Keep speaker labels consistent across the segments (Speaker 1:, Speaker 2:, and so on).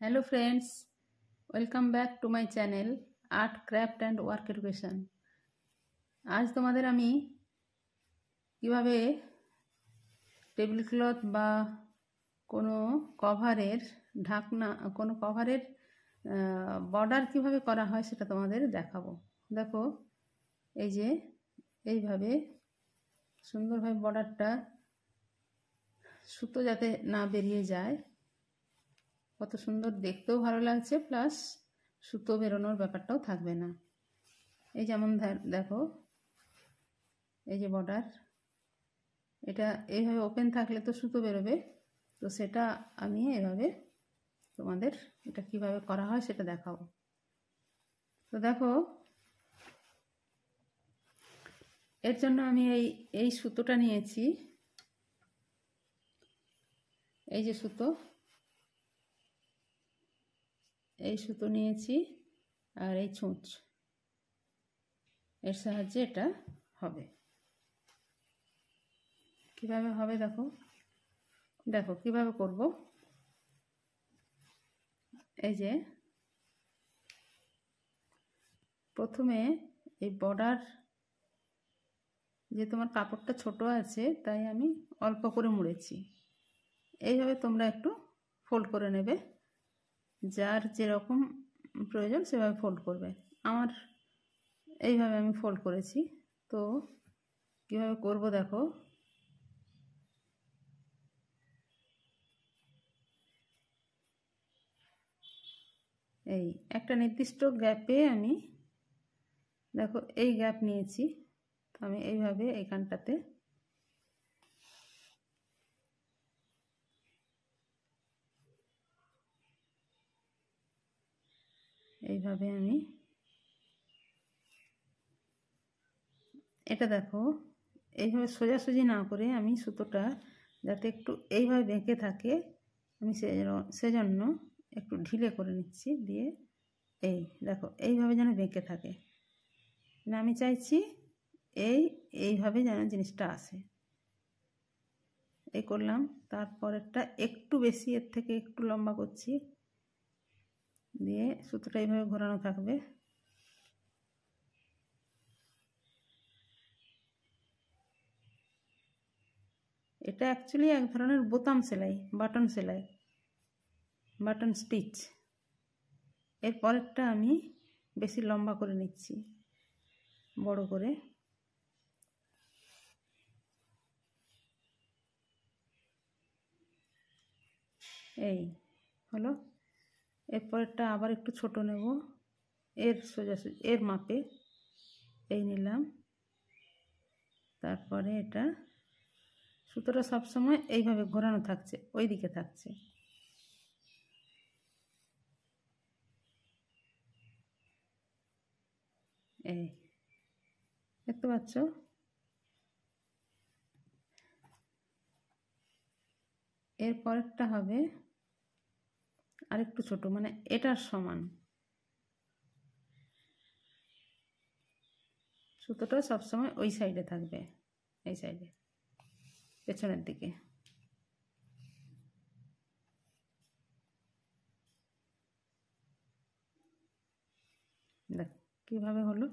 Speaker 1: Hello friends, welcome back to my channel art craft and work education. আজ তোমাদের আমি কিভাবে টেবিল ক্লথ বা কোনো কভারের ঢাকনা, কোনো কভারের বর্ডার কিভাবে করা হয় সেটা তোমাদের দেখাবো। দেখো, এই যে এইভাবে সুন্দরভাবে বর্ডারটা সুতো যাতে না বেরিয়ে যায়, কত সুন্দর দেখতেও ভালো লাগছে, প্লাস সুতো বেরোনোর ব্যাপারটাও থাকবে না। এই যেমন দেখো, এই যে বর্ডার, এটা এইভাবে ওপেন থাকলে তো সুতো বেরোবে, তো সেটা আমি এভাবে তোমাদের এটা কিভাবে করা হয় সেটা দেখাবো। তো দেখো, এর জন্য আমি এই সুতোটা নিয়েছি, এই যে সুতো, এই সুতো নিয়েছি, আর এই ছুঁচ, এর সাহায্যে এটা হবে। কিভাবে হবে দেখো, দেখো কিভাবে করব। এই যে প্রথমে এই বর্ডার, যে তোমার কাপড়টা ছোট আছে তাই আমি অল্প করে মুড়েছি। এইভাবে তোমরা একটু ফোল্ড করে নেবে, যার যেরকম প্রয়োজন সেভাবে ফোল্ড করবে। আমার এইভাবে আমি ফোল্ড করেছি। তো কীভাবে করব দেখো, এই একটা নির্দিষ্ট গ্যাপে আমি, দেখো এই গ্যাপ নিয়েছি, তো আমি এইভাবে এইখানটাতে এইভাবে আমি এটা দেখো, এইভাবে সোজাসুজি না করে আমি সুতোটা যাতে একটু এইভাবে বেঁকে থাকে, আমি সেজন্য একটু ঢিলে করে নিচ্ছি, দিয়ে এই দেখো এইভাবে যেন বেঁকে থাকে। না, আমি চাইছি এইভাবে যেন জিনিসটা আসে, এই করলাম। তারপরেরটা একটু বেশি, এর থেকে একটু লম্বা করছি, দিয়ে সুতোটা এইভাবে ঘোরানো থাকবে। এটা অ্যাকচুয়ালি এক ধরনের বোতাম সেলাই, বাটন সেলাই, বাটন স্টিচ। এর পরেরটা আমি বেশি লম্বা করে নিচ্ছি, বড় করে। এই হলো। এরপরেরটা আবার একটু ছোট নেব, এর সোজাসুজি এর মাপে এই নিলাম। তারপরে এটা সুতোটা সবসময় এইভাবে ঘোরানো থাকছে, ওই দিকে থাকছে। এই দেখতে পাচ্ছ, এর পরেরটা হবে আরেকটু ছোট, মানে এটার সমান। সুতোটা সবসময় ওই সাইডে থাকবে, এই সাইডে পেছনের দিকে। দেখ কিভাবে হলো।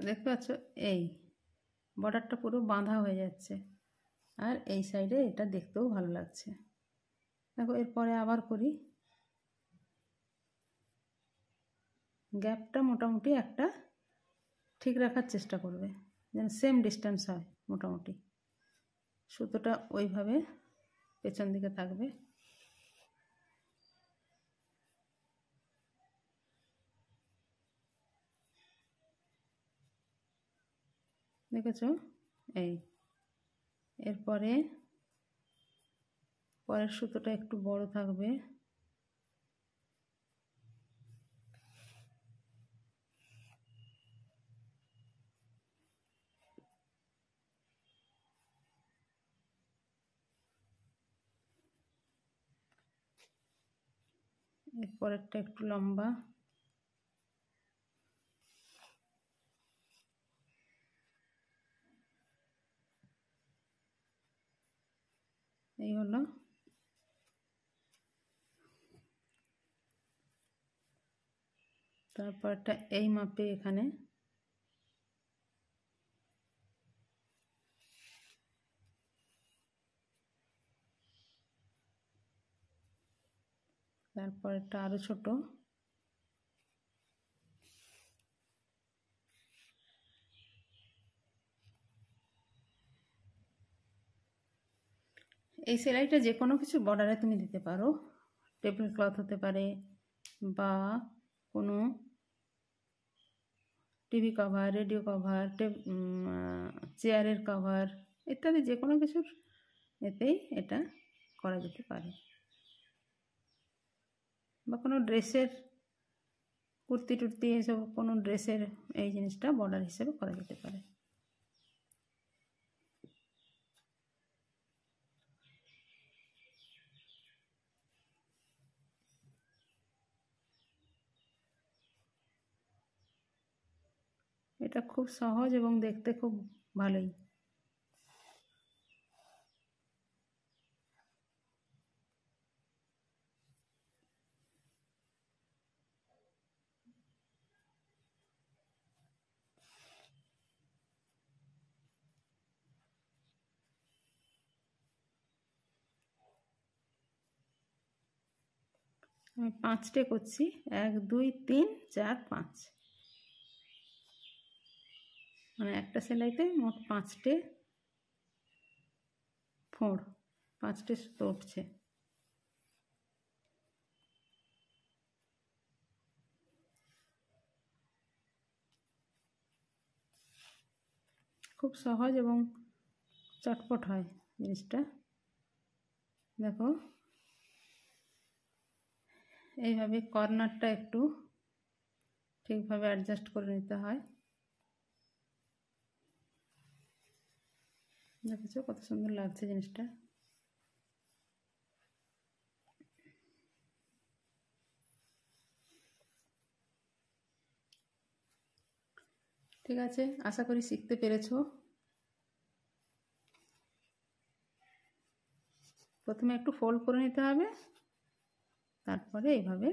Speaker 1: দেখতে পাচ্ছ, এই বর্ডারটা পুরো বাঁধা হয়ে যাচ্ছে, আর এই সাইডে এটা দেখতেও ভালো লাগছে। দেখো এরপরে আবার করি। গ্যাপটা মোটামুটি একটা ঠিক রাখার চেষ্টা করবে, যেন সেম ডিস্টেন্স হয় মোটামুটি। সুতোটা ওইভাবে পেছন দিকে থাকবে। দেখেছো, এই এরপরে পরের সুতোটা একটু বড় থাকবে। এরপরেরটা একটু লম্বা। এই হলো। তারপরটা এই মাপে এখানে তারপরটা আরো ছোট, এই সেলাইটা যে কোনো কিছু বর্ডারে তুমি দিতে পারো, টেবিল ক্লথ হতে পারে বা কোনো টিভি কভার, রেডিও কভার, চেয়ারের কভার ইত্যাদি যে কোনো কিছুর এতেই এটা করা যেতে পারে, বা কোনো ড্রেসের কুর্তি টুর্তি এসব কোনো ড্রেসের এই জিনিসটা বর্ডার হিসেবে করা যেতে পারে। এটা খুব সহজ এবং দেখতে খুব ভালোই। আমি 5টে করছি, 1 2 3 4 5, মানে একটা সেলাইতে মোট 5টে ফোঁড়, 5টে সুতো উঠছে। খুব সহজ এবং চটপট হয় জিনিসটা। দেখো এইভাবে কর্নারটা একটু ঠিকভাবে অ্যাডজাস্ট করে নিতে হয়। দেখেছো কত সুন্দর লাগছে জিনিসটা। ঠিক আছে, আশা করি শিখতে পেরেছো। প্রথমে একটু ফোল্ড করে নিতে হবে, তারপরে এইভাবে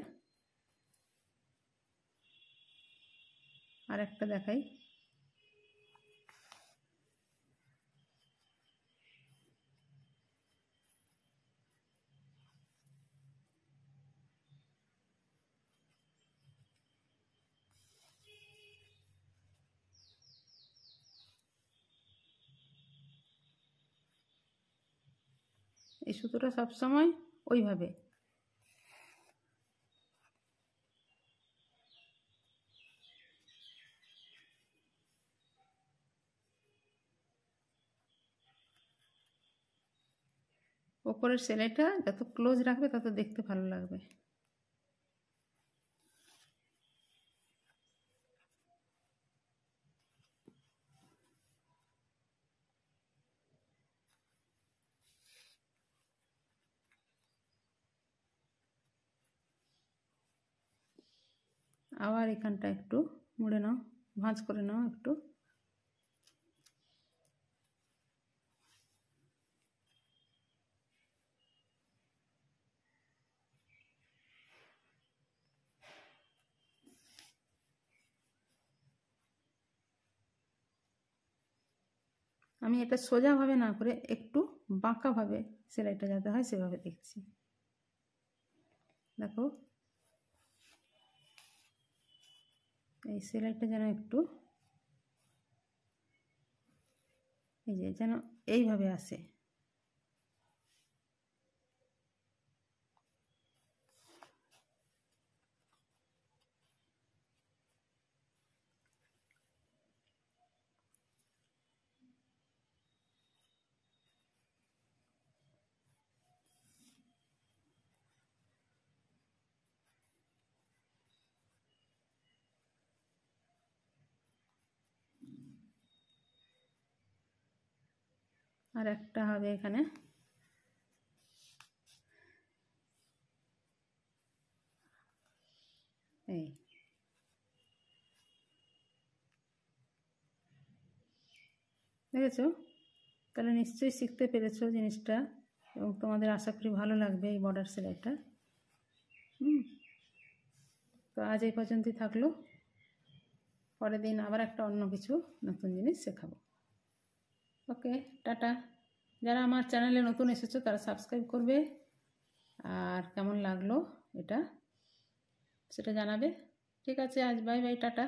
Speaker 1: আর একটা দেখাই। এই সুতোটা সবসময় ওইভাবে ওপরের সেলাইটা যত ক্লোজ রাখবে তত দেখতে ভালো লাগবে। আবার এখানটা একটু মুড়ে নাও, ভাঁজ করে নাও একটু। আমি এটা সোজাভাবে না করে একটু বাঁকাভাবে সেলাইটা যাতে হয় সেভাবে দেখছি। দেখো এই সেলাইটা যেন একটু এই যে যেন এইভাবে আসে। আর একটা হবে এখানে, এই দেখেছো? তাহলে নিশ্চয়ই শিখতে পেরেছো জিনিসটা। এবং তোমাদের আশা করি ভালো লাগবে এই বর্ডার সেলাইটা। তো আজ এই পর্যন্তই থাকলো, পরের দিন আবার একটা অন্য কিছু নতুন জিনিস শেখাবো। ওকে, টাটা। যারা আমার চ্যানেলে নতুন এসেছো তারা সাবস্ক্রাইব করবে, আর কেমন লাগলো এটা সেটা জানাবে। ঠিক আছে, আজ বাই বাই, টাটা।